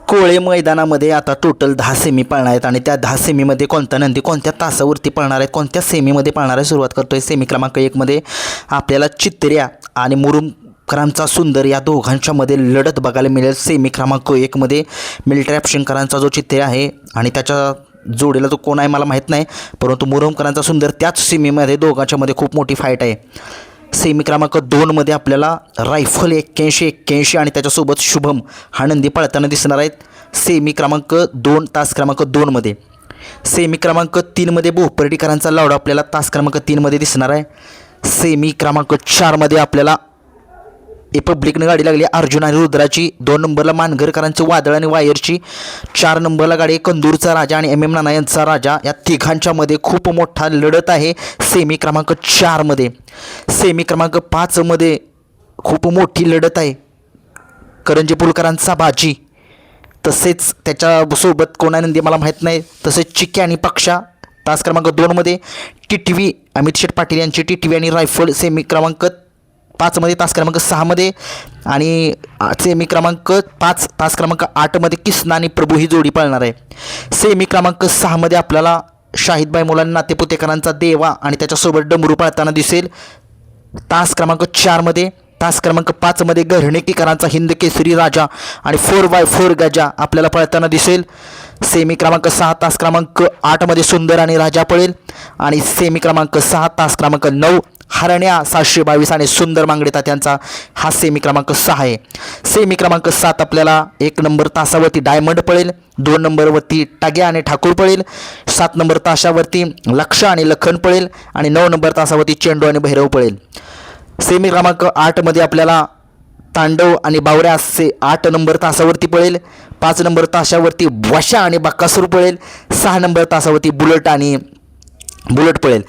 कोळे मैदानामध्ये आता total 10 semi पळणार आहेत आणि त्या 10 सेमीमध्ये कोणता नंदी कोणत्या तासावरती पळणार आहेत, कोणत्या सेमीमध्ये पळणार आहे, सुरुवात करतोय. सेमी क्रमांक 1 मध्ये आपल्याला चित्र्या आणि मुरुमकरांचा सुंदर या दोघांच्यामध्ये लढत बघायला मिळेल. सेमी क्रमांक 1 मध्ये मिलिटरी ऑप्शनकरांचा जो चित्र्या आहे आणि त्याच्या जोडीला तो कोण आहे मला माहीत नाही, परंतु मुरुमकरांचा सुंदर त्याच सेमीमध्ये दोघांच्यामध्ये खूप मोठी फाईट आहे. सेमी क्रमांक 2 मध्ये आपल्याला रायफल 81 आणि त्याच्यासोबत शुभम हा नंदी पळताना दिसणार आहेत. सेमी क्रमांक 2 तास क्रमांक 2 मध्ये. सेमी क्रमांक 3 मध्ये भोपर्डीकरांचा लावडा आपल्याला तास क्रमांक 3 मध्ये दिसणार आहे. सेमी क्रमांक 4 मध्ये आपल्याला पब्लिकनं गाडी लागली अर्जुन आणि रुद्राची. 2 नंबरला मानगरकरांचे वादळ आणि वायरची. 4 नंबरला गाडी कंदूरचा राजा आणि MM नाना यांचा राजा. या तिघांच्यामध्ये खूप मोठा लढत आहे सेमी क्रमांक 4 मध्ये. सेमी क्रमांक 5 मध्ये खूप मोठी लढत आहे करंजी पुलकरांचा बाजी, तसेच त्याच्यासोबत कोणानंदी मला माहीत नाही, तसेच चिक्की आणि पक्षा. तास क्रमांक 2 मध्ये टिटवी अमित शेठ पाटील यांची टिटवी आणि रायफल. सेमी क्रमांक 5 मध्ये तास क्रमांक 6 मध्ये आणि सेमी क्रमांक 5 तास क्रमांक 8 मध्ये किसना आणि प्रभू ही जोडी पळणार आहे. सेमी क्रमांक 6 मध्ये आपल्याला शाहिदबाई मुलांना नातेपुतेकरांचा देवा आणि त्याच्यासोबत डमरू पळताना दिसेल तास क्रमांक 4 मध्ये. तास क्रमांक 5 मध्ये घरणेकीकरांचा हिंद केसरी राजा आणि 4x4 गजा आपल्याला पळताना दिसेल. सेमी क्रमांक 6 तास क्रमांक 8 मध्ये सुंदर आणि राजा पळेल आणि सेमी क्रमांक 6 तास क्रमांक 9 हरण्या 722 आणि सुंदर मांगडे तात्यांचा हा सेमी क्रमांक 6 आहे. सेमी क्रमांक 7 आपल्याला 1 नंबर तासावरती डायमंड पळेल, 2 नंबरवरती टाग्या आणि ठाकूर पळेल, 7 नंबर तासावरती लक्ष आणि लखन पळेल आणि 9 नंबर तासावरती चेंडू आणि भैरव पळेल. सेमी क्रमांक 8 मध्ये आपल्याला तांडव आणि बावऱ्या 8 नंबर तासावरती पळेल, 5 नंबर तासावरती वशा आणि बक्कासूर पळेल, 6 नंबर तासावरती बुलेट पळेल.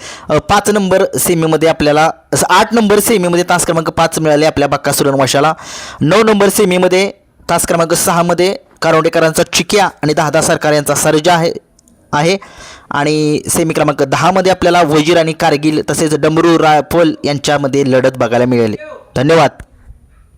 5 नंबर सेमीमध्ये आपल्याला 8 नंबर सेमीमध्ये तास क्रमांक 5 मिळाले आपल्या बक्कासूर आणि वशाला. 9 नंबर सेमीमध्ये तास क्रमांक 6 मध्ये कारोंडेकरांचा चिक्या आणि 10 सरकार यांचा सर्जा आहे आणि सेमी क्रमांक 10 मध्ये आपल्याला वजीर आणि कारगिल तसेच डमरू रायफल यांच्यामध्ये लढत बघायला मिळेल. धन्यवाद.